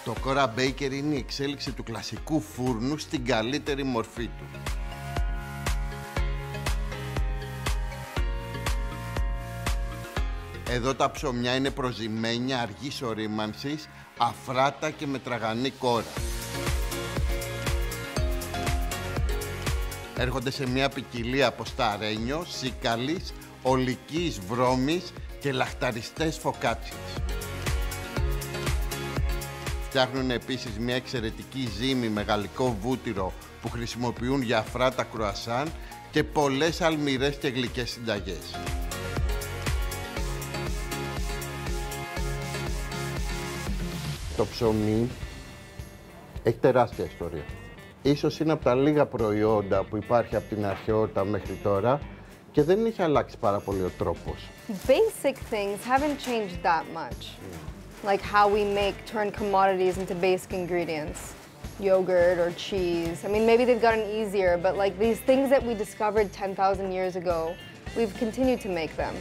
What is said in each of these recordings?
Το Kora Baker είναι η εξέλιξη του κλασικού φούρνου στην καλύτερη μορφή του. Εδώ τα ψωμιά είναι προζυμένια αργής ορίμανσης, αφράτα και με τραγανή κόρα. Έρχονται σε μια ποικιλία από σταρένιο, σίκαλης, ολικής βρώμης και λαχταριστές φωκάτσιες. Φτιάχνουν επίσης μια εξαιρετική ζύμη με γαλλικό βούτυρο που χρησιμοποιούν για αφράτα κρουασάν και πολλές αλμυρές και γλυκές συνταγές. Το ψωμί έχει τεράστια ιστορία. Ίσως είναι από τα λίγα προϊόντα που υπάρχει από την αρχαιότητα μέχρι τώρα και δεν έχει αλλάξει πάρα πολύ ο τρόπος. Basic things haven't changed that much. Like how we turn commodities into basic ingredients. Yogurt or cheese. I mean, maybe they've gotten easier, but like these things that we discovered 10,000 years ago, we've continued to make them.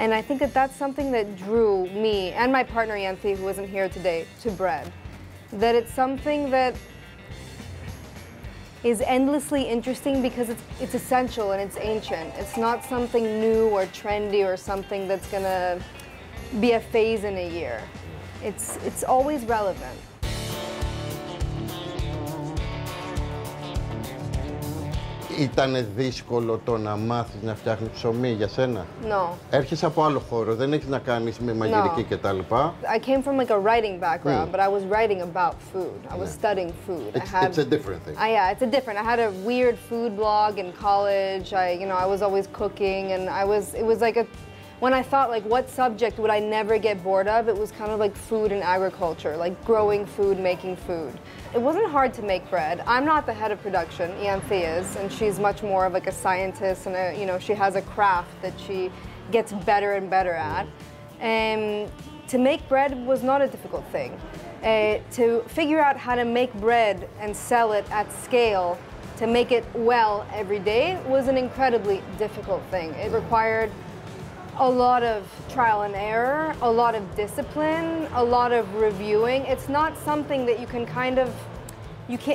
And I think that that's something that drew me and my partner Yanthi, who isn't here today, to bread. That it's something that is endlessly interesting because it's essential and it's ancient. It's not something new or trendy or something that's gonna be a phase in a year. It's always relevant. Ήτανε δύσκολο το να μάθεις να φτιάχνεις ψωμί για σένα? No. Έρχεσαι από άλλο χώρο, δεν έχεις να κάνεις με μαγειρική κτλ. I came from like a writing background, but I was writing about food. I was studying food. It's a different thing. Yeah, it's a different. I had a weird food blog in college. I was always cooking, and it was like when I thought like what subject would I never get bored of, it was kind of like food and agriculture, like growing food, making food. It wasn't hard to make bread. I'm not the head of production, Yanthi is, and she's much more of like a scientist and she has a craft that she gets better and better at. To make bread was not a difficult thing. To figure out how to make bread and sell it at scale, to make it well every day was an incredibly difficult thing. It required a lot of trial and error, a lot of discipline, a lot of reviewing. It's not something that you can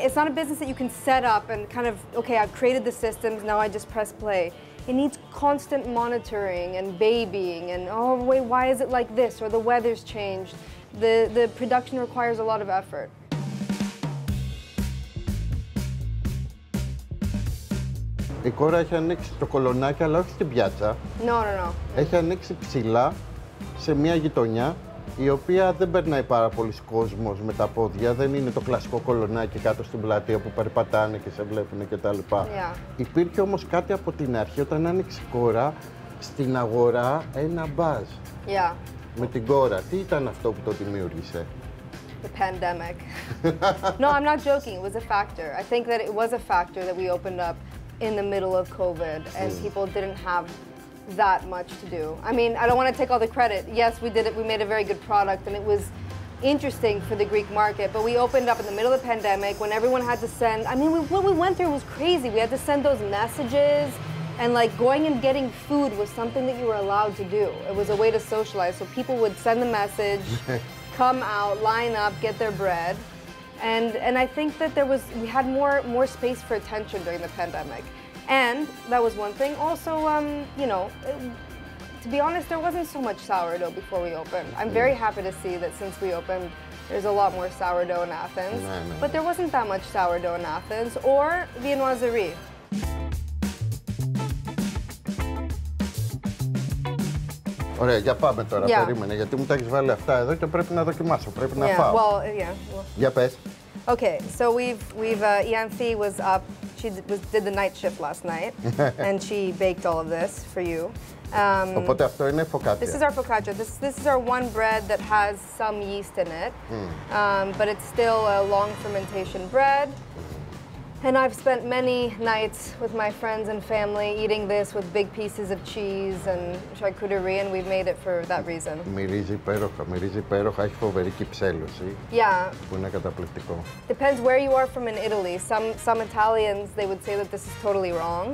it's not a business that you can set up and kind of, okay, I've created the systems, now I just press play. It needs constant monitoring and babying and, oh wait, why is it like this? Or the weather's changed. The production requires a lot of effort. Η Kora έχει ανοίξει το κολωνάκι, αλλά όχι στην πιάτσα. No. Έχει ανοίξει ψηλά σε μια γειτονιά, η οποία δεν περνάει πάρα πολλοί κόσμος με τα πόδια. Δεν είναι το κλασικό κολωνάκι κάτω στην πλατεία που περπατάνε και σε βλέπουν κτλ. Yeah. Υπήρχε όμως κάτι από την αρχή, όταν άνοιξε η Kora, στην αγορά ένα μπάζ. Yeah. Με την Kora. Τι ήταν αυτό που το δημιούργησε? The pandemic. No, I'm not joking. It was a factor. I think that it was a factor that we opened up in the middle of COVID and people didn't have that much to do. I mean, I don't want to take all the credit. Yes, we did it. We made a very good product and it was interesting for the Greek market, but we opened up in the middle of the pandemic when everyone had to send, what we went through was crazy. We had to send those messages and like going and getting food was something that you were allowed to do. It was a way to socialize. So people would send the message, come out, line up, get their bread. And I think that we had more space for attention during the pandemic. And that was one thing. Also, to be honest, there wasn't so much sourdough before we opened. I'm very happy to see that since we opened, there's a lot more sourdough in Athens. But there wasn't that much sourdough in Athens or viennoiserie. Ωραία, για πάμε τώρα, περίμενε, γιατί μου τα έχεις βάλει αυτά εδώ και πρέπει να δοκιμάσω, πρέπει να φάω. Για πες. Okay, so Yanthi was up, she did the night shift last night, and she baked all of this for you. Οπότε αυτό είναι focaccia. This is our focaccia. This is our one bread that has some yeast in it, but it's still a long fermentation bread. And I've spent many nights with my friends and family eating this with big pieces of cheese and charcuterie, and we've made it for that reason. Μυρίζει υπέροχα, έχει φοβερή κυψέλωση, που είναι καταπληκτικό. Depends where you are from in Italy. Some Italians, they would say that this is totally wrong,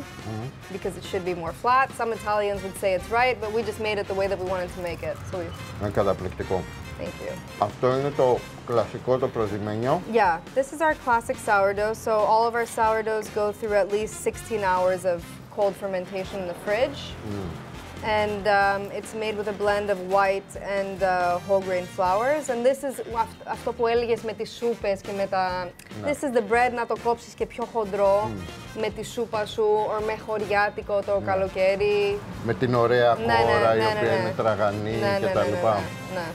because it should be more flat. Some Italians would say it's right, but we just made it the way that we wanted to make it. So είναι καταπληκτικό. Thank you. Αυτό είναι το κλασικό, το προσημένιο. Yeah, this is our classic sourdough. So all of our sourdoughs go through at least 16 hours of cold fermentation in the fridge. And it's made with a blend of white and whole grain flours. And this is αυτό που έλεγες με τις σούπες και με τα... This is the bread, να το κόψεις και πιο χοντρό με τη σούπα σου, or με χωριάτικο το καλοκαίρι. Με την ωραία κόρα, η οποία είναι τραγανή και τα λοιπά. Ναι.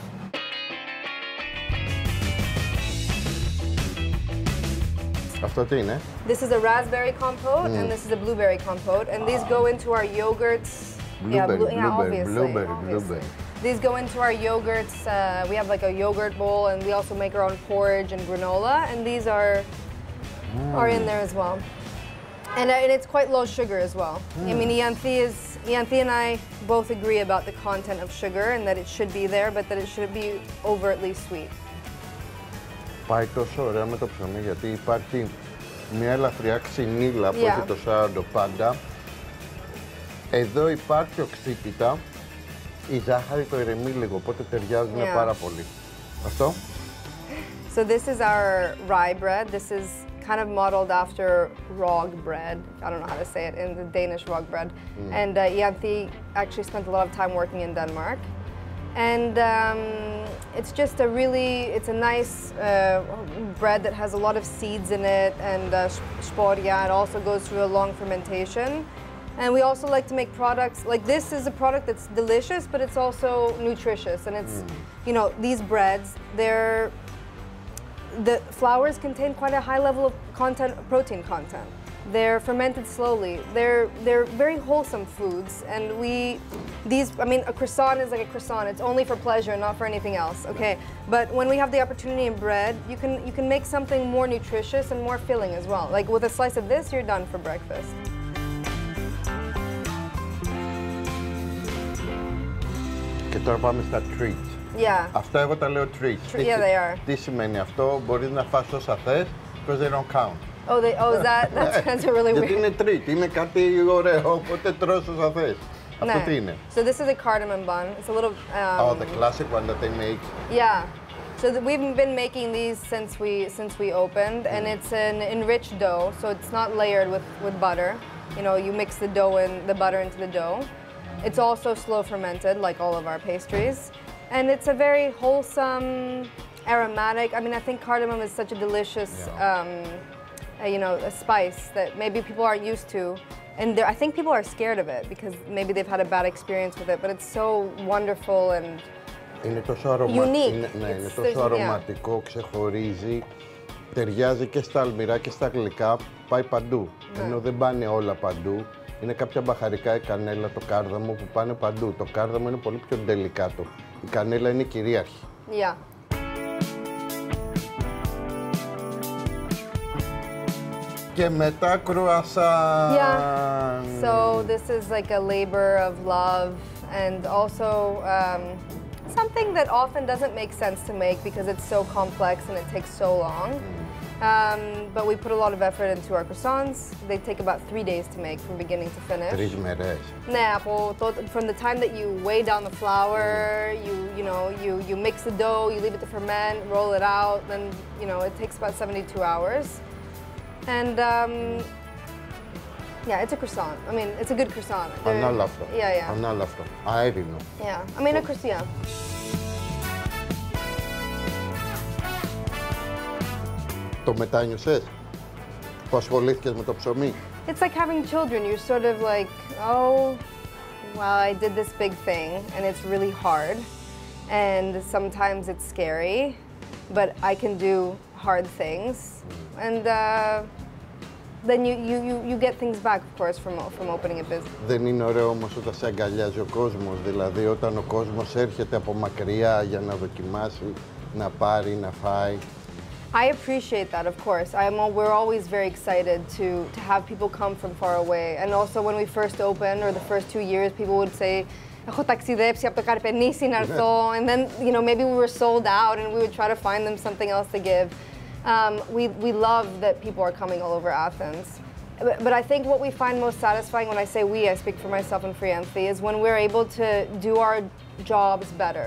Αυτό τι είναι? This is a raspberry compote and this is a blueberry compote. And these go into our yogurts. Blueberry. These go into our yogurts. We have like a yogurt bowl, and we also make our own porridge and granola. And these are in there as well. And it's quite low sugar as well. I mean, Yanthi and I both agree about the content of sugar and that it should be there, but that it should be overtly sweet. Πάει τόσο ωραία με το ψωμί, γιατί υπάρχει μια ελαφριά ξυνήλα που έχει το σάρντο πάντα. Εδώ υπάρχει οξύτητα, η ζάχαρη το ηρεμεί λίγο, οπότε ταιριάζουν πάρα πολύ. Αυτό. So this is our rye bread. This is kind of modeled after rog bread. I don't know how to say it, in the Danish rog bread. And Yanthi actually spent a lot of time working in Denmark. And it's just it's a nice bread that has a lot of seeds in it, and sporia. It also goes through a long fermentation. And we also like to make products, like this is a product that's delicious, but it's also nutritious. And it's, you know, these breads, the flours contain quite a high level of protein content. They're fermented slowly. They're very wholesome foods. And I mean, a croissant is like a croissant. It's only for pleasure, not for anything else, okay? But when we have the opportunity in bread, you can make something more nutritious and more filling as well. Like with a slice of this, you're done for breakfast. Και τώρα πάμε στα treats. Yeah. Αυτά εγώ τα λέω treats. Yeah, they are. Τι σημαίνει αυτό? Μπορείς να φας όσα θες, because they don't count. That's really weird. Γιατί είναι treat, είναι κάτι ωραίο, οπότε τρως όσα θες. Αυτό τι είναι? So this is a cardamom bun. It's a little... the classic one that they make. Yeah. So we've been making these since we opened, and it's an enriched dough, so it's not layered with butter. You know, you mix the butter into the dough. It's also slow fermented, like all of our pastries. And it's a very wholesome, aromatic. I mean, I think cardamom is such a delicious, you know, a spice that maybe people aren't used to. And I think people are scared of it because maybe they've had a bad experience with it, but it's so wonderful and unique. Είναι τόσο αρωματικό, ξεχωρίζει, ταιριάζει και στα αλμυρά και στα γλυκά, πάει παντού. Ενώ δεν πάνε όλα παντού. Είναι κάποια μπαχαρικά, η κανέλα, το κάρδαμο που πάνε παντού. Το κάρδαμο είναι πολύ πιο ντελικάτο. Η κανέλα είναι κυρίαρχη. Yeah. Και μετά κρουασάν. Yeah. So this is like a labor of love and also something that often doesn't make sense to make because it's so complex and it takes so long. But we put a lot of effort into our croissants. They take about 3 days to make from beginning to finish. 3 μέρες. Ναι, from the time that you weigh down the flour, you mix the dough, you leave it to ferment, roll it out, then it takes about 72 hours. And yeah, it's a croissant. I mean, it's a good croissant. Ανάλαφρο. Yeah. Ανάλαφρο. Αέρινο. Yeah, I mean a croissant. Το μετάνιωσες? Που ασχολήθηκες με το ψωμί? It's like having children. You're sort of like, oh, well, I did this big thing and it's really hard. And sometimes it's scary, but I can do hard things. And then you get things back, of course, from opening a business. Δεν είναι ωραίο όμως όταν σε αγκαλιάζει ο κόσμος, δηλαδή όταν ο κόσμος έρχεται από μακριά για να δοκιμάσει, να πάρει, να φάει? I appreciate that, of course. We're always very excited to have people come from far away. And also when we first opened, or the first 2 years, people would say, έχω ταξιδέψει από το Καρπενήσι να έρθω. And then, maybe we were sold out and we would try to find them something else to give. We love that people are coming all over Athens. But I think what we find most satisfying, when I say we, I speak for myself and for Yanthi, is when we're able to do our jobs better.